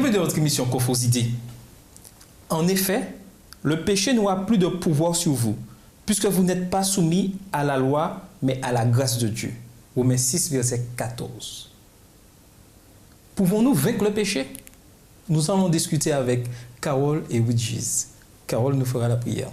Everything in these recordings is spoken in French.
Bienvenue dans votre émission Confos-Idées. En effet, le péché n'aura plus de pouvoir sur vous, puisque vous n'êtes pas soumis à la loi, mais à la grâce de Dieu. Romains 6, verset 14. Pouvons-nous vaincre le péché? Nous allons discuter avec Carole et Widges. Carole nous fera la prière.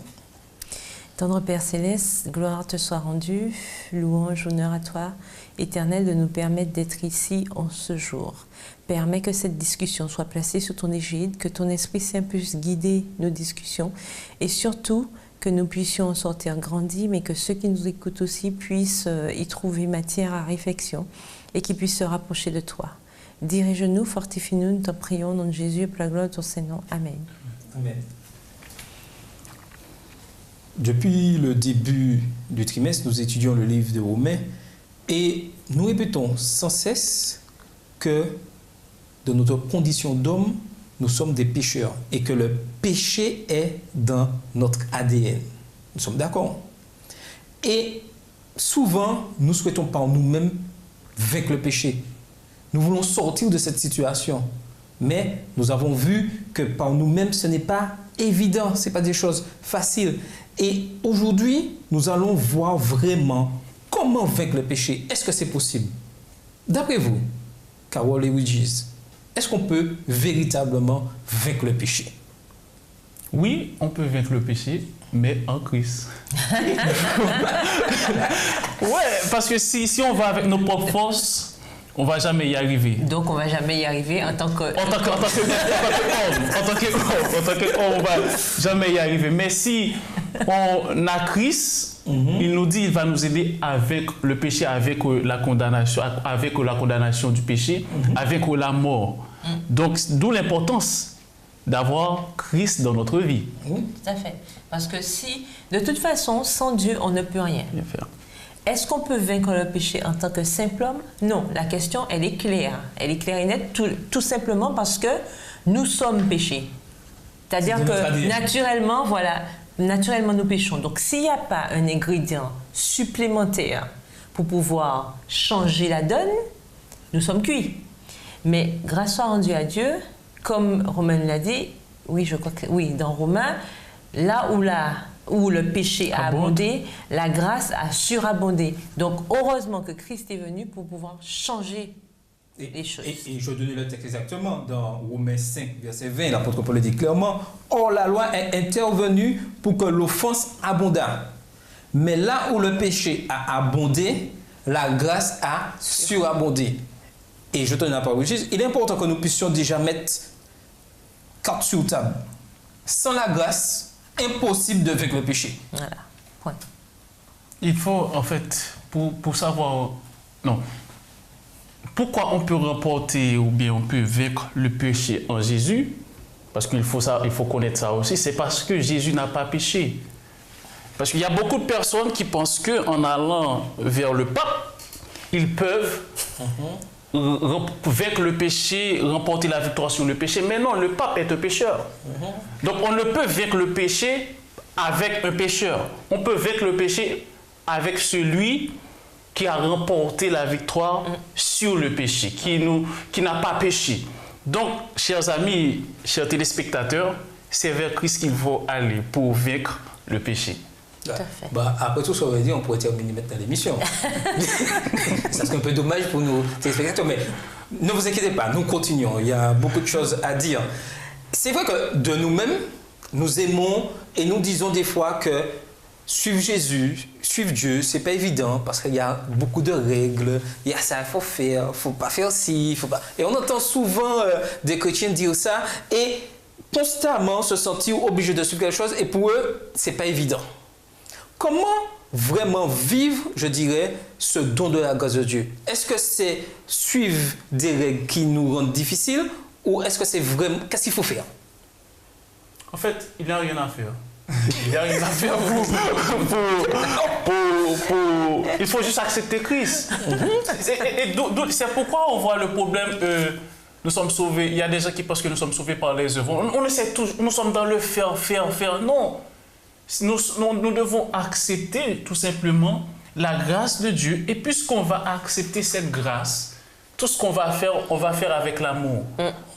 Tendre Père Céleste, gloire te soit rendue, louange, honneur à toi, Éternel, de nous permettre d'être ici en ce jour. Permets que cette discussion soit placée sous ton égide, que ton Esprit Saint puisse guider nos discussions et surtout que nous puissions en sortir grandis, mais que ceux qui nous écoutent aussi puissent y trouver matière à réflexion et qu'ils puissent se rapprocher de toi. Dirige-nous, fortifie-nous, nous t'en prions, au nom de Jésus, et pour la gloire de ton Saint-Nom. Amen. Amen. Depuis le début du trimestre, nous étudions le livre de Romains et nous répétons sans cesse que de notre condition d'homme, nous sommes des pécheurs et que le péché est dans notre ADN. Nous sommes d'accord. Et souvent, nous souhaitons par nous-mêmes vaincre le péché. Nous voulons sortir de cette situation. Mais nous avons vu que par nous-mêmes, ce n'est pas évident, ce n'est pas des choses faciles. Et aujourd'hui, nous allons voir vraiment comment vaincre le péché. Est-ce que c'est possible? D'après vous, Carole et Widges, est-ce qu'on peut véritablement vaincre le péché? Oui, on peut vaincre le péché, mais en Christ. Ouais, parce que si on va avec nos propres forces, on ne va jamais y arriver. Donc on ne va jamais y arriver en tant que... En tant qu'homme, on ne va jamais y arriver. Mais si on a Christ, il nous dit, il va nous aider à vaincre le péché, avec la condamnation du péché, avec la mort. Donc, d'où l'importance d'avoir Christ dans notre vie. Tout à fait. Parce que si, de toute façon, sans Dieu, on ne peut rien. Bien faire. Est-ce qu'on peut vaincre le péché en tant que simple homme? Non, la question, elle est claire. Elle est claire et nette, tout simplement parce que nous sommes péchés. C'est-à-dire que naturellement, voilà, naturellement nous péchons. Donc s'il n'y a pas un ingrédient supplémentaire pour pouvoir changer la donne, nous sommes cuits. Mais grâce soit rendue à Dieu, comme Romain l'a dit, oui, je crois que oui, dans Romains, là où le péché a abondé, la grâce a surabondé. Donc, heureusement que Christ est venu pour pouvoir changer les choses. Et je donnais le texte exactement dans Romains 5, verset 20, l'apôtre Paul dit clairement, « Or, la loi est intervenue pour que l'offense abondât. Mais là où le péché a abondé, la grâce a surabondé. » Et je donne la parole. Il est important que nous puissions déjà mettre carte sur table. Sans la grâce, impossible de vaincre le péché. Voilà, point. Il faut, en fait, pour savoir... Non. Pourquoi on peut remporter ou bien on peut vaincre le péché en Jésus? Parce qu'il faut connaître ça aussi. C'est parce que Jésus n'a pas péché. Parce qu'il y a beaucoup de personnes qui pensent qu'en allant vers le pape, ils peuvent vaincre le péché, remporter la victoire sur le péché. Mais non, le pape est un pécheur. Donc on ne peut vaincre le péché avec un pécheur. On peut vaincre le péché avec celui qui a remporté la victoire sur le péché, qui n'a pas péché. Donc, chers amis, chers téléspectateurs, c'est vers Christ qu'il faut aller pour vaincre le péché. Tout à fait. Bah, après tout ce qu'on va dire, on pourrait terminer maintenant l'émission. Ça serait un peu dommage pour nos téléspectateurs, mais ne vous inquiétez pas, nous continuons. Il y a beaucoup de choses à dire. C'est vrai que de nous-mêmes, nous aimons et nous disons des fois que suivre Jésus, suivre Dieu, c'est pas évident parce qu'il y a beaucoup de règles. Il y a ça, il faut faire, faut pas faire ci, faut pas. Et on entend souvent des chrétiens dire ça et constamment se sentir obligé de suivre quelque chose et pour eux, c'est pas évident. Comment vraiment vivre, je dirais, ce don de la grâce de Dieu? Est-ce que c'est suivre des règles qui nous rendent difficiles ou est-ce que c'est vraiment... Qu'est-ce qu'il faut faire? En fait, il n'y a rien à faire. Il n'y a rien à faire il faut juste accepter Christ. C'est pourquoi on voit le problème... nous sommes sauvés. Il y a des gens qui pensent que nous sommes sauvés par les œuvres. On essaie toujours, nous sommes dans le faire. Non. Nous devons accepter tout simplement la grâce de Dieu. Et puisqu'on va accepter cette grâce, tout ce qu'on va faire, on va faire avec l'amour.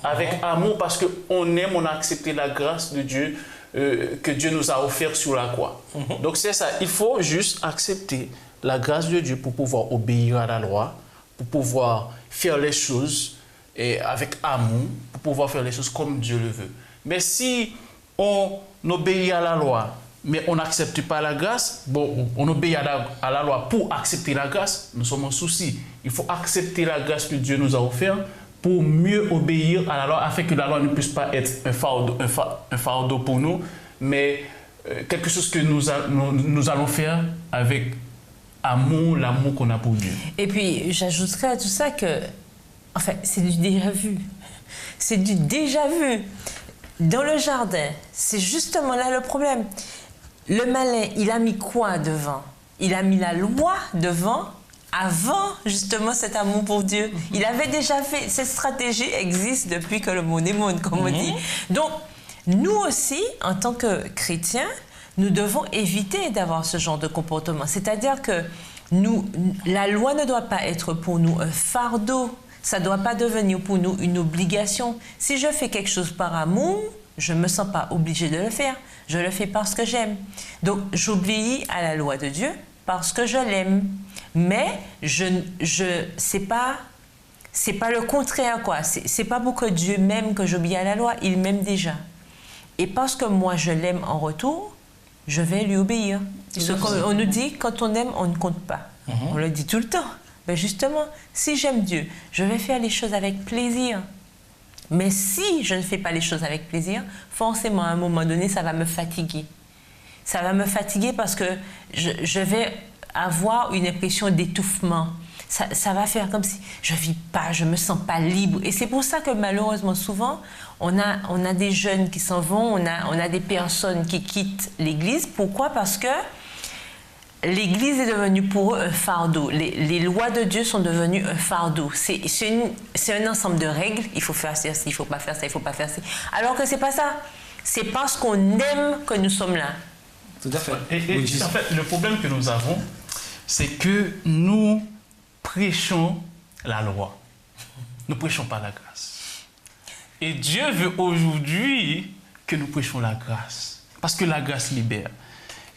Avec amour parce qu'on aime, on a accepté la grâce de Dieu que Dieu nous a offert sur la croix. Donc c'est ça, il faut juste accepter la grâce de Dieu pour pouvoir obéir à la loi, pour pouvoir faire les choses avec amour, pour pouvoir faire les choses comme Dieu le veut. Mais si on obéit à la loi, mais on n'accepte pas la grâce, bon, on obéit à la loi pour accepter la grâce, nous sommes en souci. Il faut accepter la grâce que Dieu nous a offerte pour mieux obéir à la loi, afin que la loi ne puisse pas être un fardeau pour nous, mais quelque chose que nous allons faire avec amour, l'amour qu'on a pour Dieu. Et puis, j'ajouterais à tout ça que, enfin, c'est du déjà vu. C'est du déjà vu. Dans le jardin, c'est justement là le problème. Le malin, il a mis quoi devant? Il a mis la loi devant avant justement cet amour pour Dieu. Il avait déjà fait, cette stratégie existe depuis que le monde est monde, comme on dit. Donc, nous aussi, en tant que chrétiens, nous devons éviter d'avoir ce genre de comportement. C'est-à-dire que la loi ne doit pas être pour nous un fardeau. Ça ne doit pas devenir pour nous une obligation. Si je fais quelque chose par amour, je ne me sens pas obligée de le faire. Je le fais parce que j'aime. Donc, j'obéis à la loi de Dieu parce que je l'aime. Mais c'est pas le contraire, quoi. C'est pas pour que Dieu m'aime que j'obéis à la loi. Il m'aime déjà. Et parce que moi, je l'aime en retour, je vais lui obéir. On nous dit, quand on aime, on ne compte pas. On le dit tout le temps. Mais justement, si j'aime Dieu, je vais faire les choses avec plaisir. Mais si je ne fais pas les choses avec plaisir, forcément, à un moment donné, ça va me fatiguer. Ça va me fatiguer parce que je vais avoir une impression d'étouffement. Ça va faire comme si je ne vis pas, je ne me sens pas libre. Et c'est pour ça que malheureusement, souvent, on a des jeunes qui s'en vont, on a des personnes qui quittent l'Église. Pourquoi? Parce que l'Église est devenue pour eux un fardeau. Les lois de Dieu sont devenues un fardeau. C'est un ensemble de règles. Il faut faire ça, il ne faut pas faire ça, il ne faut pas faire ça. Alors que ce n'est pas ça. C'est parce qu'on aime que nous sommes là. Tout à fait. Et en fait, le problème que nous avons, c'est que nous prêchons la loi. Nous ne prêchons pas la grâce. Et Dieu veut aujourd'hui que nous prêchions la grâce. Parce que la grâce libère.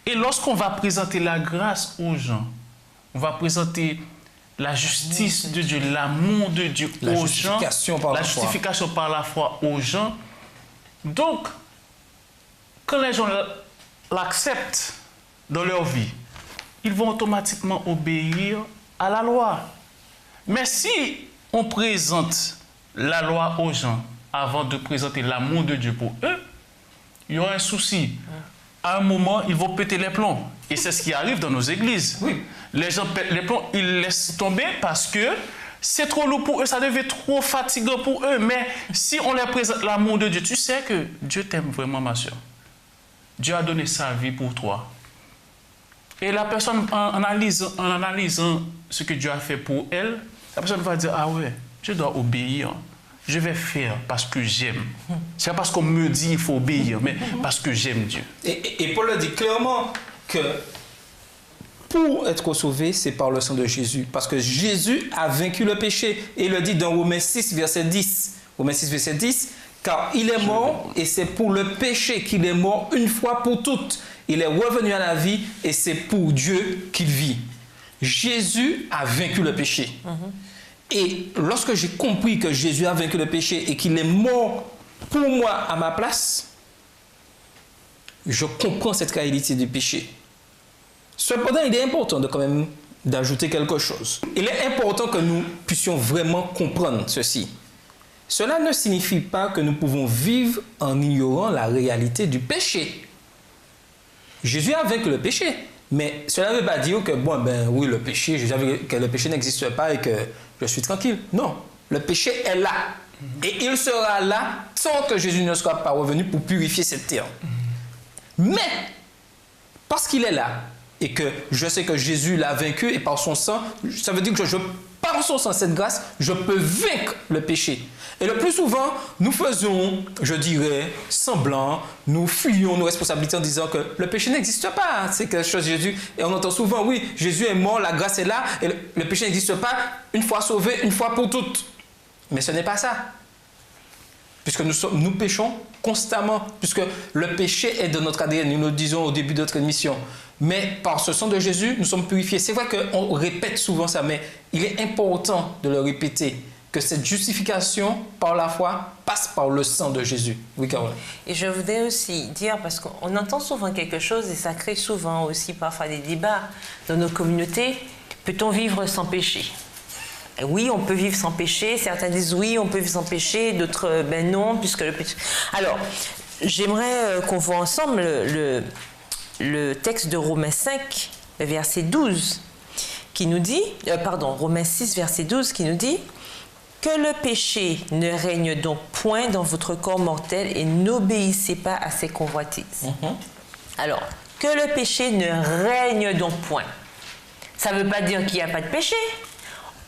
Et lorsqu'on va présenter la grâce aux gens, on va présenter la justice de Dieu, l'amour de Dieu aux gens, la justification par la foi aux gens. Donc, quand les gens l'acceptent dans leur vie, ils vont automatiquement obéir à la loi. Mais si on présente la loi aux gens avant de présenter l'amour de Dieu pour eux, il y aura un souci. À un moment, ils vont péter les plombs. Et c'est ce qui arrive dans nos églises. Oui. Les gens pètent les plombs, ils laissent tomber parce que c'est trop lourd pour eux, ça devient trop fatigant pour eux. Mais si on leur présente l'amour de Dieu, tu sais que Dieu t'aime vraiment, ma soeur. Dieu a donné sa vie pour toi. Et la personne, en analysant ce que Dieu a fait pour elle, la personne va dire, ah ouais, je dois obéir. Je vais faire parce que j'aime. C'est pas parce qu'on me dit qu'il faut obéir, mais parce que j'aime Dieu. Et Paul le dit clairement que pour être sauvé, c'est par le sang de Jésus. Parce que Jésus a vaincu le péché. Et il le dit dans Romains 6, verset 10. Romains 6, verset 10. Car il est mort et c'est pour le péché qu'il est mort une fois pour toutes. Il est revenu à la vie et c'est pour Dieu qu'il vit. Jésus a vaincu le péché. Et lorsque j'ai compris que Jésus a vaincu le péché et qu'il est mort pour moi à ma place, je comprends cette réalité du péché. Cependant, il est important quand même d'ajouter quelque chose. Il est important que nous puissions vraiment comprendre ceci. Cela ne signifie pas que nous pouvons vivre en ignorant la réalité du péché. Jésus a vaincu le péché. Mais cela ne veut pas dire que, bon, ben oui, le péché, que le péché n'existe pas et que je suis tranquille. Non, le péché est là. Et il sera là tant que Jésus ne sera pas revenu pour purifier cette terre. Mais, parce qu'il est là, et que je sais que Jésus l'a vaincu, et par son sang, ça veut dire que par son sang, cette grâce, je peux vaincre le péché. Et le plus souvent, nous faisons, je dirais, semblant, nous fuyons nos responsabilités en disant que le péché n'existe pas. C'est quelque chose de Jésus. Et on entend souvent, oui, Jésus est mort, la grâce est là, et le péché n'existe pas, une fois sauvé, une fois pour toutes. Mais ce n'est pas ça. Puisque nous péchons constamment, puisque le péché est de notre ADN, nous le disons au début de notre émission. Mais par ce sang de Jésus, nous sommes purifiés. C'est vrai qu'on répète souvent ça, mais il est important de le répéter, que cette justification par la foi passe par le sang de Jésus. Oui, Caroline. Et je voudrais aussi dire, parce qu'on entend souvent quelque chose, et ça crée souvent aussi parfois des débats dans nos communautés, peut-on vivre sans péché ? Oui, on peut vivre sans péché. Certains disent oui, on peut vivre sans péché. D'autres, ben non, puisque le péché... Alors, j'aimerais qu'on voit ensemble le texte de Romains 5, verset 12, qui nous dit... Romains 6, verset 12, qui nous dit « Que le péché ne règne donc point dans votre corps mortel et n'obéissez pas à ses convoitises. Alors, que le péché ne règne donc point. Ça ne veut pas dire qu'il n'y a pas de péché.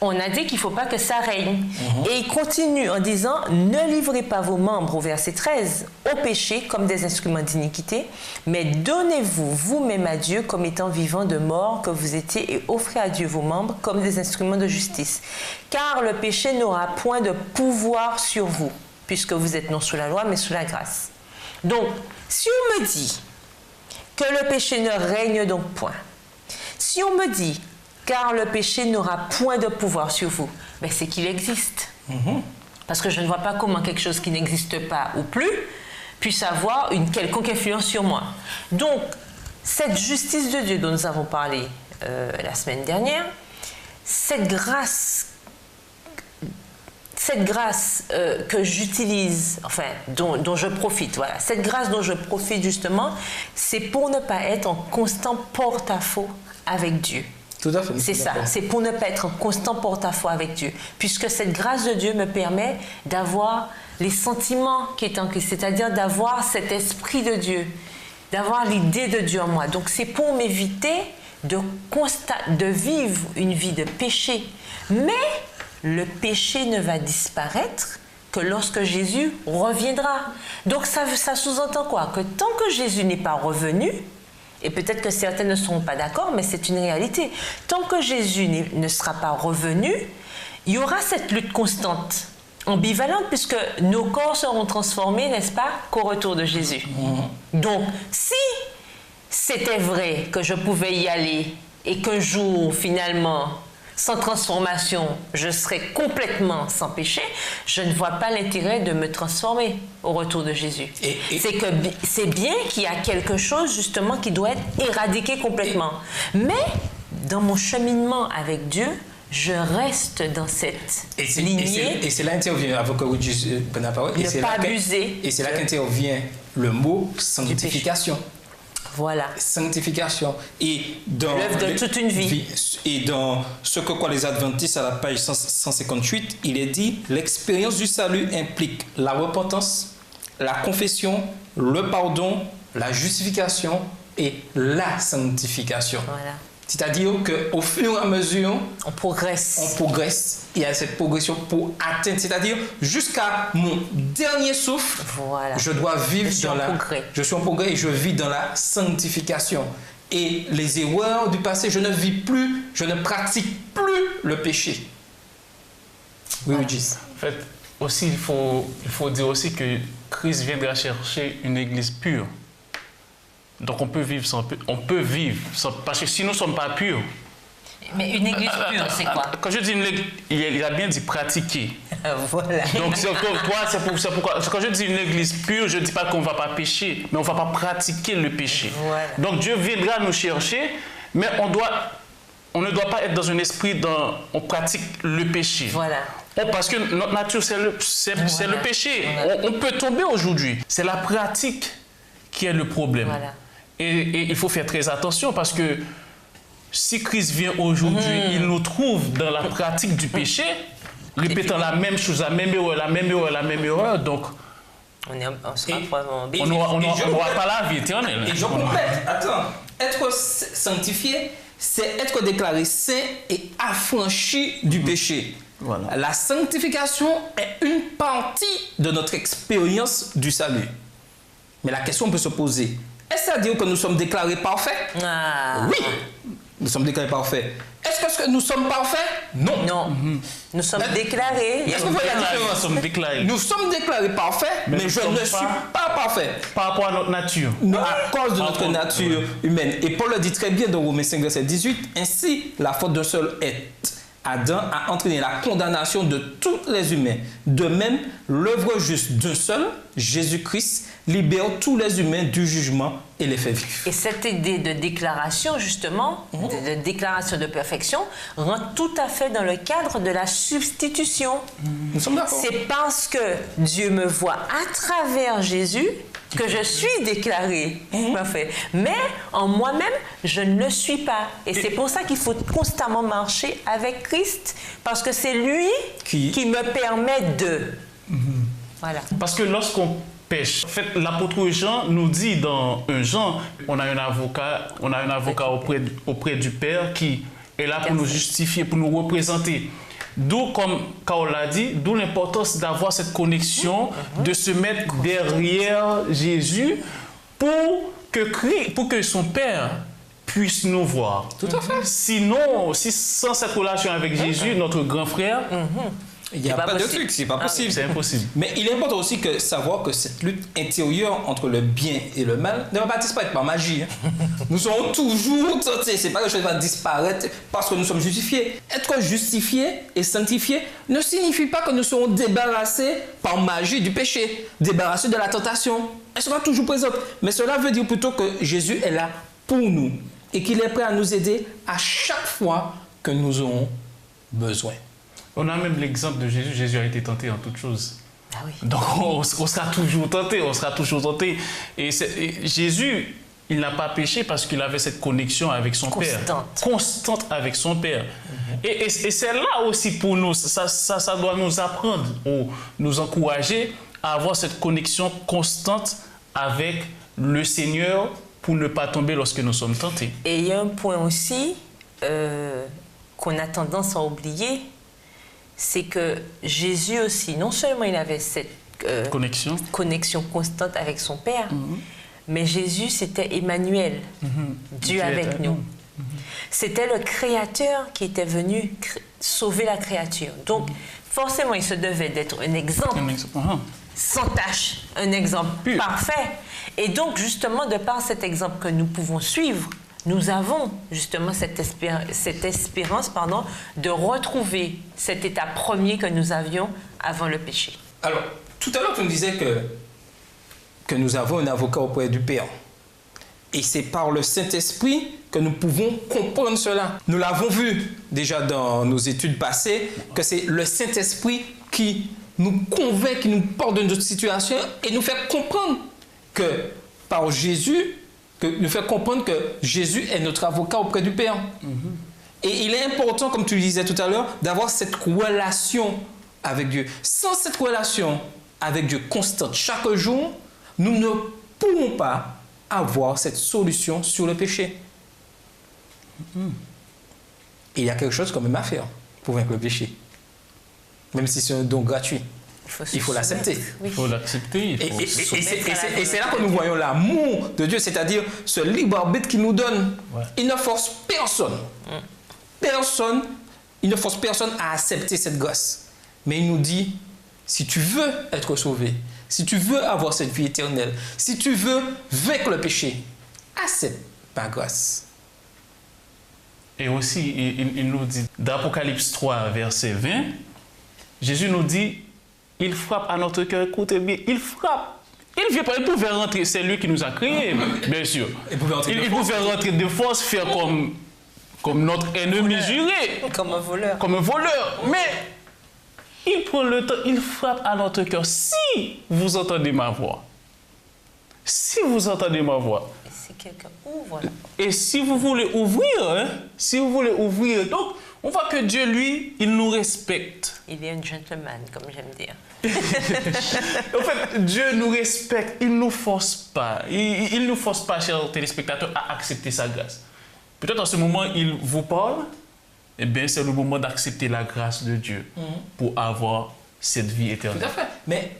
On a dit qu'il ne faut pas que ça règne. Et il continue en disant « Ne livrez pas vos membres » au verset 13 « au péché comme des instruments d'iniquité, mais donnez-vous vous-même à Dieu comme étant vivants de mort que vous étiez et offrez à Dieu vos membres comme des instruments de justice. Car le péché n'aura point de pouvoir sur vous, puisque vous êtes non sous la loi, mais sous la grâce. » Donc, si on me dit que le péché ne règne donc point, si on me dit car le péché n'aura point de pouvoir sur vous, ben c'est qu'il existe. Parce que je ne vois pas comment quelque chose qui n'existe pas ou plus puisse avoir une quelconque influence sur moi. Donc, cette justice de Dieu dont nous avons parlé la semaine dernière, cette grâce que j'utilise, enfin, dont je profite, voilà, cette grâce dont je profite justement, c'est pour ne pas être en constant porte-à-faux avec Dieu. Tout à fait. C'est ça, c'est pour ne pas être en constant porte-à-faux avec Dieu. Puisque cette grâce de Dieu me permet d'avoir les sentiments qui est en Christ, c'est-à-dire d'avoir cet esprit de Dieu, d'avoir l'idée de Dieu en moi. Donc c'est pour m'éviter de vivre une vie de péché. Mais le péché ne va disparaître que lorsque Jésus reviendra. Donc ça sous-entend quoi? Que tant que Jésus n'est pas revenu, et peut-être que certains ne seront pas d'accord, mais c'est une réalité. Tant que Jésus ne sera pas revenu, il y aura cette lutte constante, ambivalente, puisque nos corps seront transformés, n'est-ce pas, qu'au retour de Jésus. Donc, si c'était vrai que je pouvais y aller et qu'un jour, finalement, sans transformation, je serais complètement sans péché, je ne vois pas l'intérêt de me transformer au retour de Jésus. C'est bien qu'il y a quelque chose, justement, qui doit être éradiqué complètement. Mais, dans mon cheminement avec Dieu, je reste dans cette lignée. Et c'est là qu'intervient, avocat Woodjus Benaparo, ne pas abuser. Et c'est là qu'intervient le mot sanctification. Voilà. Sanctification. Et dans l'œuvre de toute une vie. Et dans ce que croient les adventistes à la page 158, il est dit l'expérience du salut implique la repentance, la confession, le pardon, la justification et la sanctification. Voilà. C'est-à-dire qu'au fur et à mesure, on progresse. Il y a cette progression pour atteindre, c'est-à-dire jusqu'à mon dernier souffle, voilà. Je dois vivre dans la progrès. Je suis en progrès et je vis dans la sanctification. Et les erreurs du passé, je ne vis plus, je ne pratique plus le péché. Oui, voilà. En fait, aussi, il faut dire aussi que Christ viendra chercher une église pure. Donc on peut vivre sans, parce que si nous ne sommes pas purs. Mais une église pure, c'est quoi? Quand je dis une église, il a bien dit pratiquer. Voilà. Donc c'est pourquoi quand je dis une église pure, je ne dis pas qu'on ne va pas pécher, mais on ne va pas pratiquer le péché. Voilà. Donc Dieu viendra nous chercher, mais on ne doit pas être dans un esprit on pratique le péché. Voilà. Parce que notre nature, c'est le péché. Voilà. On peut tomber aujourd'hui. C'est la pratique qui est le problème. Voilà. Et il faut faire très attention parce que si Christ vient aujourd'hui, il nous trouve dans la pratique du péché, répétant la même chose, la même erreur, donc on ne n'aura pas la vie éternelle. Et je complète, attends, être sanctifié, c'est être déclaré saint et affranchi du péché. Voilà. La sanctification est une partie de notre expérience du salut. Mais la question peut se poser, est-ce à dire que nous sommes déclarés parfaits? Oui, nous sommes déclarés parfaits. Est-ce que nous sommes parfaits? Non. Non. Nous sommes déclarés. Est-ce que vous voyez la différence? Nous sommes déclarés. Nous sommes déclarés parfaits, mais je ne suis pas parfait. Par rapport à notre nature. À cause de notre nature humaine. Et Paul le dit très bien dans Romains 5, verset 18. Ainsi, la faute d'un seul Adam a entraîné la condamnation de tous les humains. De même, l'œuvre juste d'un seul, Jésus-Christ, libère tous les humains du jugement et les fait vivre. Et cette idée de déclaration, justement, de déclaration de perfection, rentre tout à fait dans le cadre de la substitution. Nous sommes d'accord. C'est parce que Dieu me voit à travers Jésus que je suis déclaré parfait. Mais en moi-même, je ne le suis pas. Et c'est pour ça qu'il faut constamment marcher avec Christ, parce que c'est lui qui me permet de... Voilà. Parce que lorsqu'on pêche, en fait, l'apôtre Jean nous dit dans 1 Jean, on a un avocat auprès du Père qui est là pour nous justifier, pour nous représenter. D'où, comme Carole l'a dit, d'où l'importance d'avoir cette connexion, de se mettre derrière Jésus pour que son Père puisse nous voir. Tout à fait. Sinon, sans cette relation avec Jésus, notre grand frère, il n'y a pas de truc, c'est pas possible. C'est impossible. Mais il est important aussi de savoir que cette lutte intérieure entre le bien et le mal ne va pas disparaître par magie. Nous serons toujours tentés. C'est pas quelque chose qui va disparaître parce que nous sommes justifiés. Être justifié et sanctifié ne signifie pas que nous serons débarrassés par magie du péché, débarrassés de la tentation. Elle sera toujours présente. Mais cela veut dire plutôt que Jésus est là pour nous et qu'il est prêt à nous aider à chaque fois que nous aurons besoin. On a même l'exemple de Jésus. Jésus a été tenté en toutes choses. Ah oui. Donc on sera toujours tenté, Et Jésus, il n'a pas péché parce qu'il avait cette connexion avec son Père. Constante avec son Père. Et c'est là aussi pour nous, ça doit nous apprendre ou nous encourager à avoir cette connexion constante avec le Seigneur pour ne pas tomber lorsque nous sommes tentés. Et il y a un point aussi qu'on a tendance à oublier, c'est que Jésus aussi, non seulement il avait cette connexion constante avec son Père, mais Jésus, c'était Emmanuel, Dieu avec nous. C'était le Créateur qui était venu sauver la créature. Donc, forcément, il se devait d'être un exemple sans tache, un exemple parfait. Et donc, justement, de par cet exemple que nous pouvons suivre, nous avons justement cette espérance de retrouver cet état premier que nous avions avant le péché. Alors, tout à l'heure, tu nous disais que nous avons un avocat auprès du Père. Et c'est par le Saint-Esprit que nous pouvons comprendre cela. Nous l'avons vu déjà dans nos études passées, que c'est le Saint-Esprit qui nous convainc, qui nous porte de notre situation et nous fait comprendre que par Jésus, nous fait comprendre que Jésus est notre avocat auprès du Père. Et il est important, comme tu le disais tout à l'heure, d'avoir cette relation avec Dieu. Sans cette relation avec Dieu constante chaque jour, nous ne pourrons pas avoir cette solution sur le péché. Et il y a quelque chose quand même à faire pour vaincre le péché. Même si c'est un don gratuit. Il faut l'accepter. Il faut l'accepter. Et c'est là que nous voyons l'amour de Dieu, c'est-à-dire ce libre arbitre qu'il nous donne. Ouais. Il ne force personne. Il ne force personne à accepter cette grâce. Mais il nous dit, si tu veux être sauvé, si tu veux avoir cette vie éternelle, si tu veux vaincre le péché, accepte ma grâce. Et aussi, il nous dit, dans Apocalypse 3, verset 20, Jésus nous dit, il frappe à notre cœur, écoutez bien, il frappe. Il vient pas, il pouvait rentrer, c'est lui qui nous a créés, bien sûr. Il pouvait rentrer de force, faire comme notre ennemi juré. Comme un voleur. Comme un voleur. Mais il prend le temps, il frappe à notre cœur. Si vous entendez ma voix, si vous entendez ma voix. Et si quelqu'un ouvre la porte. Et si vous voulez ouvrir, donc on voit que Dieu, lui, il nous respecte. Il est un gentleman, comme j'aime dire. En fait, Dieu nous respecte, il ne nous force pas. Il ne nous force pas, chers téléspectateurs, à accepter sa grâce. Peut-être en ce moment, il vous parle, eh bien, c'est le moment d'accepter la grâce de Dieu pour avoir cette vie éternelle. Tout à fait. Mais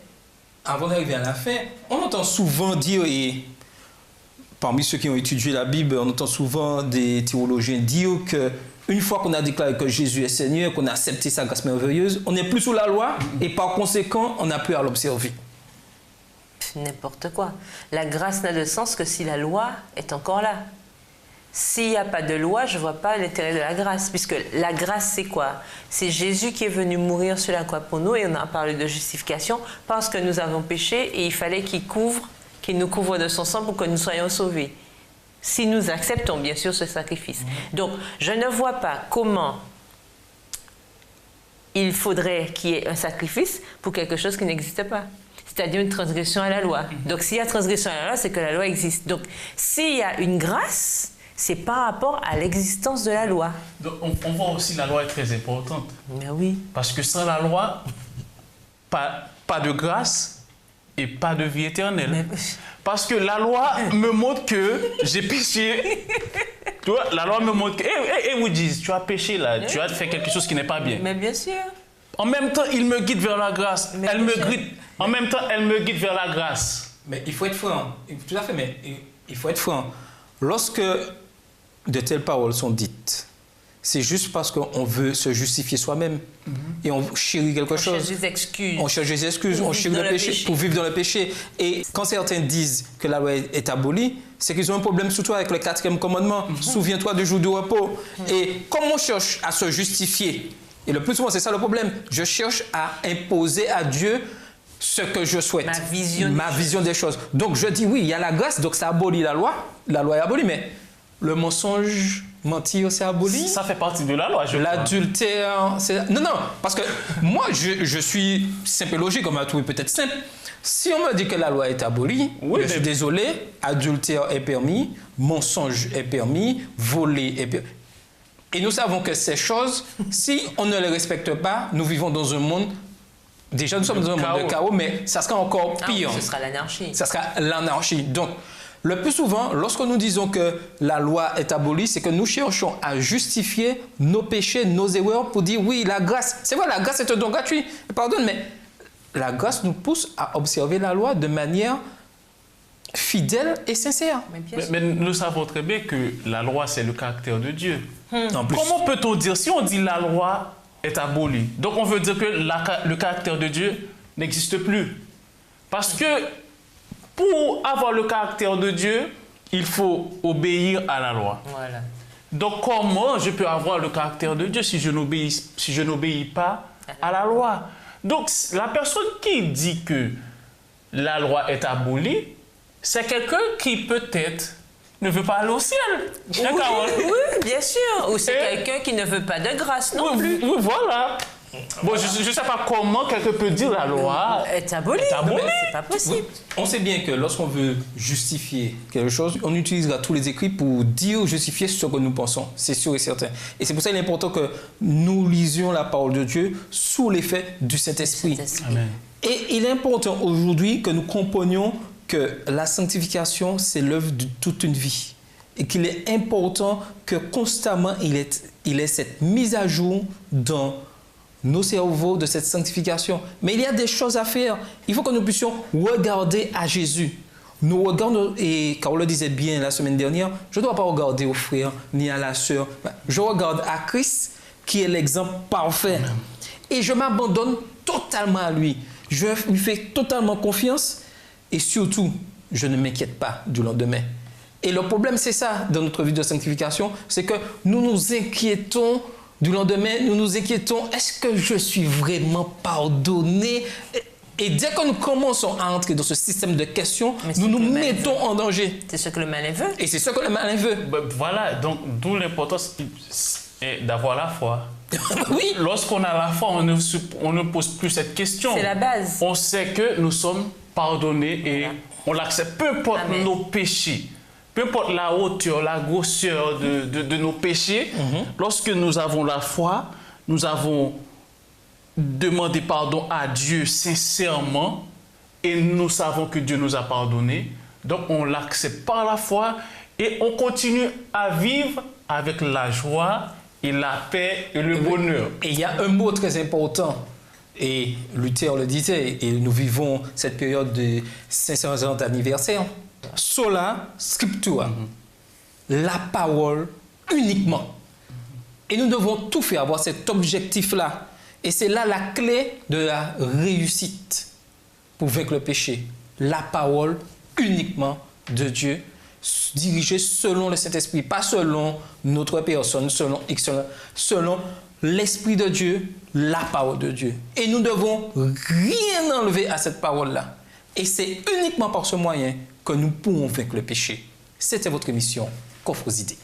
avant d'arriver à la fin, on entend souvent dire, et parmi ceux qui ont étudié la Bible, on entend souvent des théologiens dire qu'une fois qu'on a déclaré que Jésus est Seigneur, qu'on a accepté sa grâce merveilleuse, on n'est plus sous la loi et par conséquent, on n'a plus à l'observer. N'importe quoi. La grâce n'a de sens que si la loi est encore là. S'il n'y a pas de loi, je ne vois pas l'intérêt de la grâce. Puisque la grâce, c'est quoi? C'est Jésus qui est venu mourir sur la croix pour nous, et on a parlé de justification, parce que nous avons péché, et il fallait qu'il nous couvre de son sang pour que nous soyons sauvés. Si nous acceptons, bien sûr, ce sacrifice. Donc, je ne vois pas comment il faudrait qu'il y ait un sacrifice pour quelque chose qui n'existe pas. C'est-à-dire une transgression à la loi. Donc, s'il y a transgression à la loi, c'est que la loi existe. Donc, s'il y a une grâce, c'est par rapport à l'existence de la loi. Donc, on voit aussi que la loi est très importante. Mais oui. Parce que sans la loi, pas de grâce et pas de vie éternelle. Mais... Parce que la loi me montre que j'ai péché. Tu vois, la loi me montre que... Et vous disent, tu as péché là, tu as fait quelque chose qui n'est pas bien. Mais bien sûr. En même temps, il me guide vers la grâce. En même temps, elle me guide vers la grâce. Mais il faut être franc. Tout à fait, mais il faut être franc. Lorsque de telles paroles sont dites, c'est juste parce qu'on veut se justifier soi-même. Et on chérit quelque chose. On cherche des excuses. On cherche des excuses, on cherche le péché pour vivre dans le péché. Et quand certains disent que la loi est abolie, c'est qu'ils ont un problème surtout avec le 4e commandement. Souviens-toi du jour du repos. Et comme on cherche à se justifier, et le plus souvent c'est ça le problème, je cherche à imposer à Dieu ce que je souhaite. Ma vision des choses. Donc je dis oui, il y a la grâce, donc ça abolit la loi. La loi est abolie, mais le mensonge, mentir, c'est aboli. Ça fait partie de la loi, je crois. L'adultère, c'est... Non, parce que moi, je suis simple et logique, on m'a trouvé peut-être simple. Si on me dit que la loi est abolie, je suis désolé, adultère est permis, mensonge est permis, voler est permis. Et nous savons que ces choses, si on ne les respecte pas, nous vivons dans un monde... Déjà, nous sommes dans un monde de chaos, mais ça sera encore pire. Ce sera l'anarchie. Ça sera l'anarchie. Donc, le plus souvent, lorsque nous disons que la loi est abolie, c'est que nous cherchons à justifier nos péchés, nos erreurs pour dire oui, la grâce. C'est vrai, la grâce est un don gratuit. Pardonne, mais la grâce nous pousse à observer la loi de manière fidèle et sincère. Mais nous savons très bien que la loi, c'est le caractère de Dieu. Comment peut-on dire, si on dit la loi est abolie, donc on veut dire que le caractère de Dieu n'existe plus. Parce que pour avoir le caractère de Dieu, il faut obéir à la loi. Voilà. Donc comment je peux avoir le caractère de Dieu si je n'obéis pas à la loi? Donc la personne qui dit que la loi est abolie, c'est quelqu'un qui peut-être ne veut pas aller au ciel. Oui, bien sûr. Ou c'est quelqu'un qui ne veut pas de grâce non plus. Oui, voilà. Bon, je ne sais pas comment quelqu'un peut dire la loi est abolie. C'est pas possible. On sait bien que lorsqu'on veut justifier quelque chose, on utilisera tous les écrits pour dire, justifier ce que nous pensons. C'est sûr et certain. Et c'est pour ça qu'il est important que nous lisions la parole de Dieu sous l'effet du Saint-Esprit. Amen. Et il est important aujourd'hui que nous comprenions que la sanctification, c'est l'œuvre de toute une vie. Et qu'il est important que constamment, il ait cette mise à jour dans nos cerveaux de cette sanctification. Mais il y a des choses à faire. Il faut que nous puissions regarder à Jésus. Nous regardons, et Carole le disait bien la semaine dernière, je ne dois pas regarder au frère ni à la sœur. Je regarde à Christ qui est l'exemple parfait. Amen. Et je m'abandonne totalement à lui. Je lui fais totalement confiance et surtout, je ne m'inquiète pas du lendemain. Et le problème, c'est ça dans notre vie de sanctification, c'est que nous nous inquiétons du lendemain, nous nous inquiétons, est-ce que je suis vraiment pardonné? Et dès que nous commençons à entrer dans ce système de questions, nous nous mettons en danger. C'est ce que le malin veut. Et c'est ce que le malin veut. Voilà, donc d'où l'importance d'avoir la foi. Oui. Lorsqu'on a la foi, on ne pose plus cette question. C'est la base. On sait que nous sommes pardonnés et on l'accepte, peu importe nos péchés. Peu importe la hauteur, la grosseur de nos péchés, lorsque nous avons la foi, nous avons demandé pardon à Dieu sincèrement et nous savons que Dieu nous a pardonné. Donc on l'accepte par la foi et on continue à vivre avec la joie et la paix et le bonheur. Et il y a un mot très important, et Luther le disait, et nous vivons cette période de 500 ans d'anniversaire. Sola scriptura, la parole uniquement. Et nous devons tout faire, avoir cet objectif-là. Et c'est là la clé de la réussite pour vaincre le péché. La parole uniquement de Dieu, dirigée selon le Saint-Esprit, pas selon notre personne, selon l'Esprit de Dieu, la parole de Dieu. Et nous devons rien enlever à cette parole-là. Et c'est uniquement par ce moyen que nous pourrons vaincre le péché. C'était votre émission Coffre aux idées.